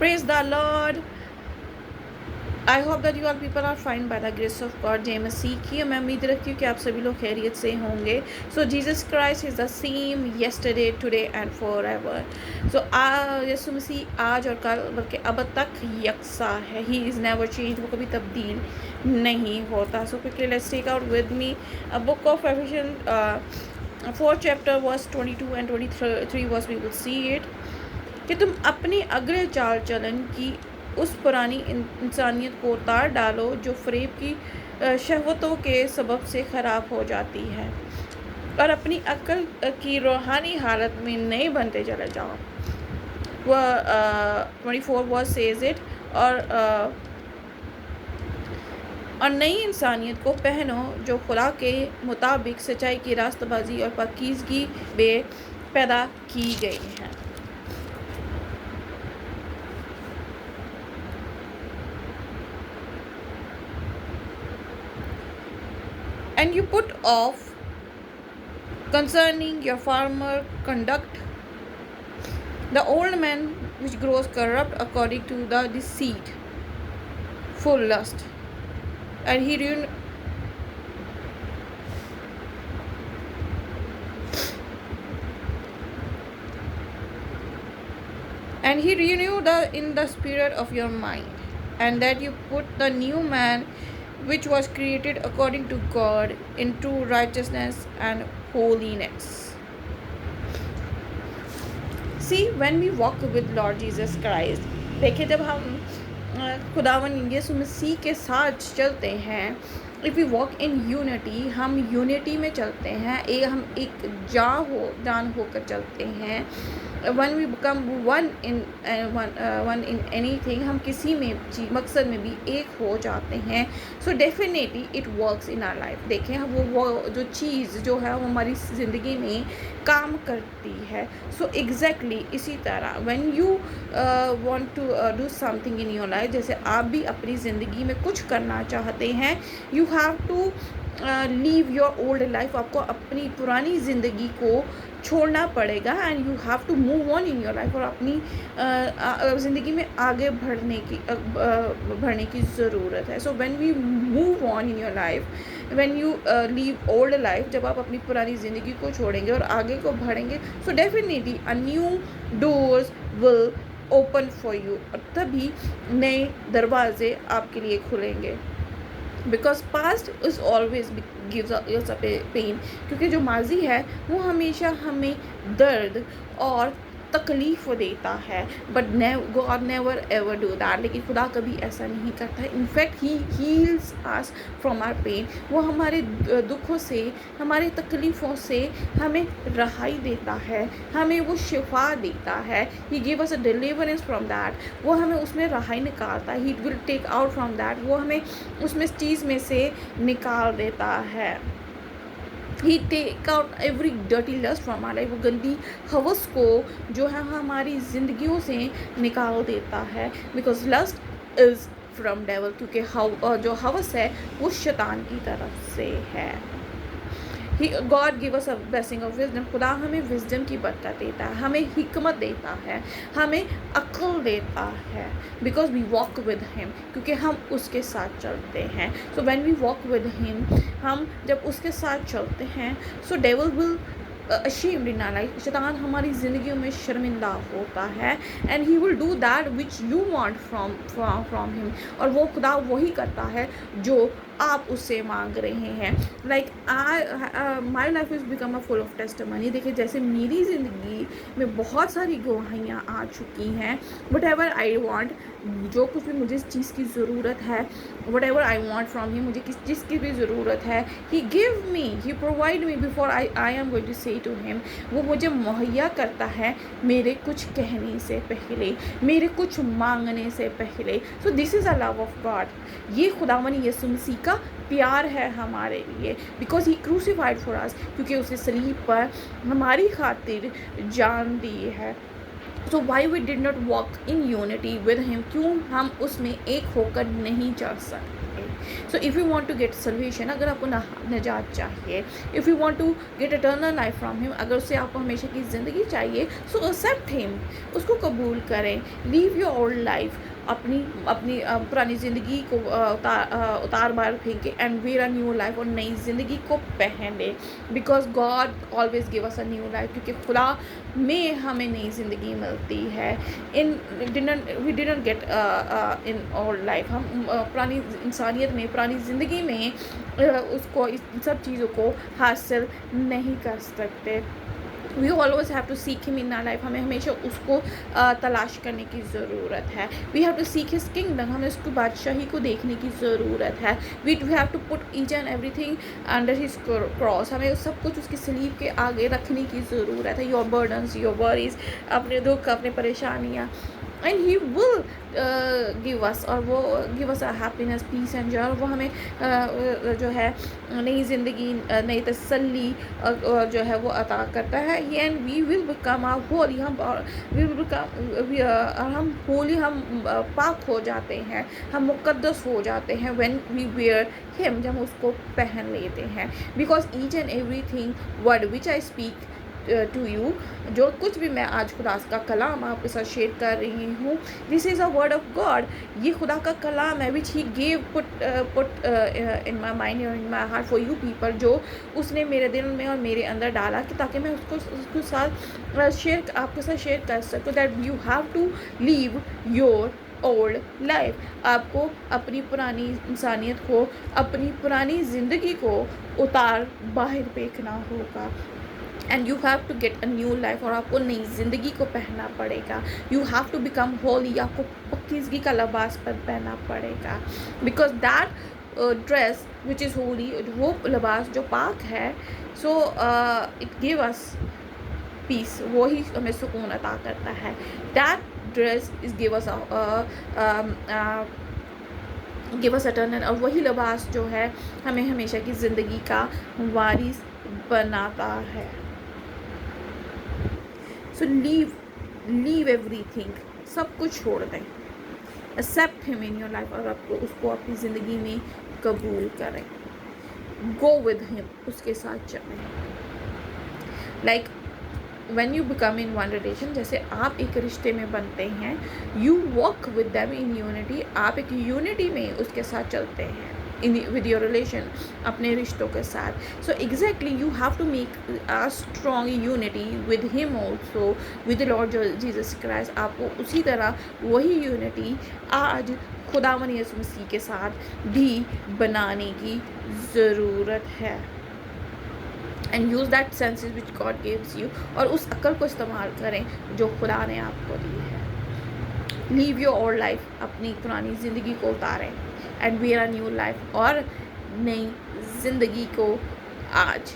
Praise the Lord. I hope that you all people are fine by the grace of God. जय मसीह की मैं उम्मीद रखती हूँ कि आप सभी लोग खैरियत से होंगे। So Jesus Christ is the same yesterday today and for ever. So Yeshu Masih आज और कल बल्कि अब तक यकसा है। ही इज़ नेवर चेंज, वो कभी तब्दील नहीं होता। So quickly let's take out with me a book of Ephesians 4 chapter verse 22 and 23 verse we will see it कि तुम अपनी अग्र चाल चलन की उस पुरानी इंसानियत को उतार डालो जो फ़रेब की शहवतों के सबब से ख़राब हो जाती है, और अपनी अक्ल की रूहानी हालत में नए बनते चले जाओ। वह 24 वर्स सेज इट। और नई इंसानियत को पहनो जो खुदा के मुताबिक सच्चाई की रास्तबाजी और पाकीज़गी में पैदा की गई है। And you put off concerning your former conduct the old man which grows corrupt according to the deceitful lust, and he renew in the spirit of your mind, and that you put the new man which was created according to God in true righteousness and holiness. See, when we walk with Lord Jesus Christ, देखिए जब हम खुदावन यीशु मसीह के साथ चलते हैं, if we walk in unity, हम unity में चलते हैं, हम एक जान होकर चलते हैं। One we become one in anything, हम किसी में मकसद में भी एक हो जाते हैं। So definitely it works in our life. देखें वो जो चीज़ जो है वो हमारी ज़िंदगी में काम करती है। सो एग्जैक्टली इसी तरह when you want to do something in your life, जैसे आप भी अपनी ज़िंदगी में कुछ करना चाहते हैं, you have to leave your old life. आपको अपनी पुरानी ज़िंदगी को छोड़ना पड़ेगा and you have to move on in your life, और अपनी ज़िंदगी में आगे बढ़ने की ज़रूरत है। So when we move on in your life, when you leave old life, जब आप अपनी पुरानी ज़िंदगी को छोड़ेंगे और आगे को बढ़ेंगे, so definitely a new doors will open for you, और तभी नए दरवाजे आपके लिए खुलेंगे। Because past is always gives us a pain, क्योंकि जो माजी है वो हमेशा हमें दर्द और तकलीफ़ देता है, but God never ever do that. लेकिन खुदा कभी ऐसा नहीं करता है। In fact he heals us from our pain. वो हमारे दुखों से, हमारे तकलीफ़ों से हमें रहाई देता है, हमें वो शिफा देता है। He give us a deliverance from that. वो हमें उसमें रहाई निकालता है। He will take out from that. वो हमें उसमें चीज़ में से निकाल देता है। He take out every dirty lust from our life. वो गंदी हवस को जो है हमारी ज़िंदगियों से निकाल देता है। Because lust is from devil, क्योंकि जो हवस है वो शैतान की तरफ से है। God give us a blessing of wisdom. खुदा हमें विजडम की बरकत देता है, हमें हिकमत देता है, हमें अक्ल देता है। Because we walk with him, क्योंकि हम उसके साथ चलते हैं। So when we walk with him, हम जब उसके साथ चलते हैं, so devil will ashamed in our life। शैतान हमारी ज़िंदगियों में शर्मिंदा होता है, and he will do that which you want from him. और वो खुदा वही करता है जो आप उससे मांग रहे हैं। Like my life is become a full of testimony. देखिए जैसे मेरी ज़िंदगी में बहुत सारी गवाहियाँ आ चुकी हैं। वट एवर आई वॉन्ट, जो कुछ भी मुझे इस चीज़ की ज़रूरत है, whatever I want from him, मुझे किस चीज़ की भी ज़रूरत है, he give me, he provide me before I am going to say to him. वो मुझे मुहैया करता है मेरे कुछ कहने से पहले, मेरे कुछ मांगने से पहले। So this is a love of God. ये खुदावंद यीशु मसीह का प्यार है हमारे लिए। Because he crucified for us, क्योंकि उसने सलीब पर हमारी खातिर जान दी है। So why we did not walk in unity with him, क्यों हम उसमें एक होकर नहीं चल सकते? So if you want to get salvation, अगर आपको निजात चाहिए, if you want to get eternal life from him, अगर उससे आपको हमेशा की ज़िंदगी चाहिए, सो एक्सेप्ट हिम, उसको कबूल करें। लीव योर ओल्ड लाइफ, अपनी अपनी पुरानी ज़िंदगी को उतार बार फेंके and wear a new life, और नई ज़िंदगी को पहने, because God always give us a new life, क्योंकि खुदा में हमें नई ज़िंदगी मिलती है। We didn't get in old life, हम पुरानी इंसानियत में, पुरानी ज़िंदगी में उसको इन सब चीज़ों को हासिल नहीं कर सकते। We always have to seek him in our life, हमें हमेशा उसको तलाश करने की ज़रूरत है। We have to seek his kingdom, हमें उसकी बादशाही को देखने की ज़रूरत है। We have to put each and everything under his cross, हमें सब कुछ उसकी सलीब के आगे रखने की ज़रूरत है। योर बर्डन्स, योर वरीज, अपने दुख, अपने परेशानियाँ, and he will give us, और वो give us a happiness, peace and joy, वो हमें जो है नई ज़िंदगी, नई तसल्ली जो है वो अता करता है। एंड वी विल बिकम आ होली, हम वी विल बिकम, हम होली, हम पाक हो जाते हैं, हम मुक़द्दस हो जाते हैं व्हेन वी वेयर हिम, जब हम उसको पहन लेते हैं। Because each and everything word which I speak to you, जो कुछ भी मैं आज खुदा का कलाम आपके साथ शेयर कर रही हूँ, this is a word of God, ये खुदा का कलाम है, which he gave put in my mind और in my heart for you people, जो उसने मेरे दिल में और मेरे अंदर डाला, कि ताकि मैं उसके साथ आपके साथ शेयर कर सकूँ। That you have to leave your old life, आपको अपनी पुरानी इंसानियत को, अपनी पुरानी ज़िंदगी को उतार बाहर फेंकना होगा। And you have to get a new life, और आपको नई ज़िंदगी को पहनना पड़ेगा। You have to become holy, आपको पक्कीज़गी का लिबास पर पहनना पड़ेगा। Because that dress which is holy, वो लिबास जो पाक है, so it give us peace, वो ही हमें सुकून अता करता है। That dress is give us eternal, और वही लिबास जो है हमें हमेशा की ज़िंदगी का वारिस बनाता है। सो लीव एवरीथिंग, सब कुछ छोड़ दें, accept him in your life, और आपको उसको अपनी ज़िंदगी में कबूल करें। गो विद हिम, उसके साथ चलें। Like when you become in one relation, जैसे आप एक रिश्ते में बनते हैं, you walk with them in unity, आप एक यूनिटी में उसके साथ चलते हैं इन विद योर रिलेशन, अपने रिश्तों के साथ। So exactly you have to make a strong unity with him also, with Lord Jesus Christ. आपको उसी तरह वही यूनिटी आज खुदावन यीशु मसीह के साथ भी बनाने की ज़रूरत है। And use that senses which God gives you, और उस अक्ल को इस्तेमाल करें जो खुदा ने आपको दी है। लीव योर ओल्ड लाइफ, अपनी पुरानी ज़िंदगी को उतारें, and wear a new life, और नई ज़िंदगी को आज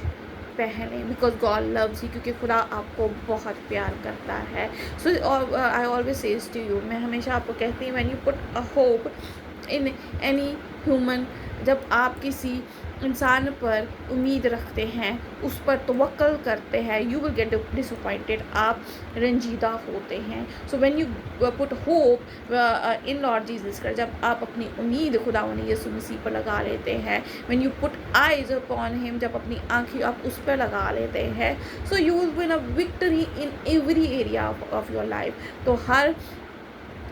पहने, बिकॉज गॉड लव्स यू, क्योंकि खुदा आपको बहुत प्यार करता है। So I always says to you, मैं हमेशा आपको कहती हूँ, when you put a hope in any human, जब आप किसी इंसान पर उम्मीद रखते हैं, उस पर तवक्कल करते हैं, यू विल गेट डिसअपॉइंटेड, आप रंजीदा होते हैं। So when you put hope in Lord Jesus Christ, जब आप अपनी उम्मीद खुदावंद यीशु मसीह पर लगा लेते हैं, when you put eyes upon him, जब अपनी आँखें आप उस पर लगा लेते हैं, so you will win a victory in every area of your life. तो हर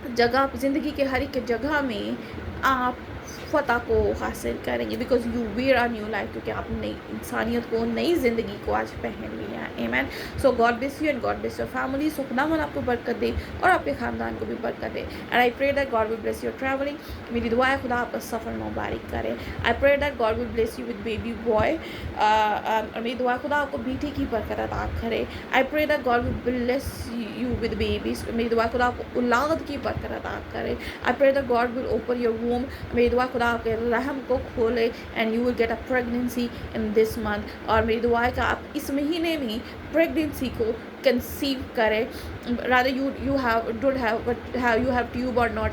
जगह, ज़िंदगी के हर एक जगह में आप फ़तह को हासिल करेंगे, because you wear a new life, क्योंकि आप नई इंसानियत को, नई ज़िंदगी को आज पहन लिया है। Amen. So God bless you and God bless your family. So खुदावन आपको बरकत दे और आपके ख़ानदान को भी बरकत दे। And I pray that God will bless your travelling. मेरी दुआ है खुदा आपका सफ़र मुबारक करे। I pray that God will bless you with baby boy, और मेरी दुआ खुदा आपको बेटी की बरकत अता करे। I pray that God will bless you with babies, मेरी दुआ खुदा आपको औलाद की बरकत अता करे। I pray that God will open your womb, मेरी दुआ खुदा आपके रहम को खोले, and you will get a pregnancy in this month. और मेरी दुआ है कि आप इस महीने में प्रेगनेंसी को कंसीव करें। Rather you have don't have, but you have tube और नॉट,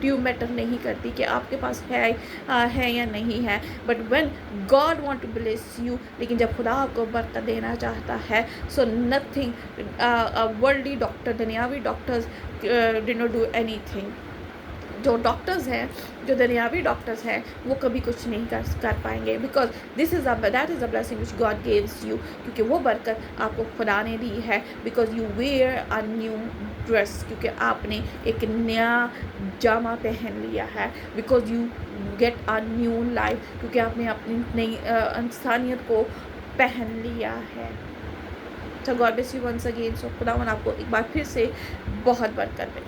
ट्यूब मैटर नहीं करती कि आपके पास है या नहीं है, but when God want to bless you, लेकिन जब खुदा आपको बरकत देना चाहता है, सो नथिंग वर्ल्डली डॉक्टर, दुनियावी doctors did not do anything. जो डॉक्टर्स हैं, जो दुनियावी डॉक्टर्स हैं, वो कभी कुछ नहीं कर पाएंगे, because that is a blessing which God gives you, क्योंकि वो बरकत आपको खुदा ने दी है, because you wear a new dress, क्योंकि आपने एक नया जामा पहन लिया है, because you get a new life, क्योंकि आपने अपनी नई इंसानियत को पहन लिया है। तो God bless you once again. So खुदावन आपको एक बार फिर से बहुत बरकत दे।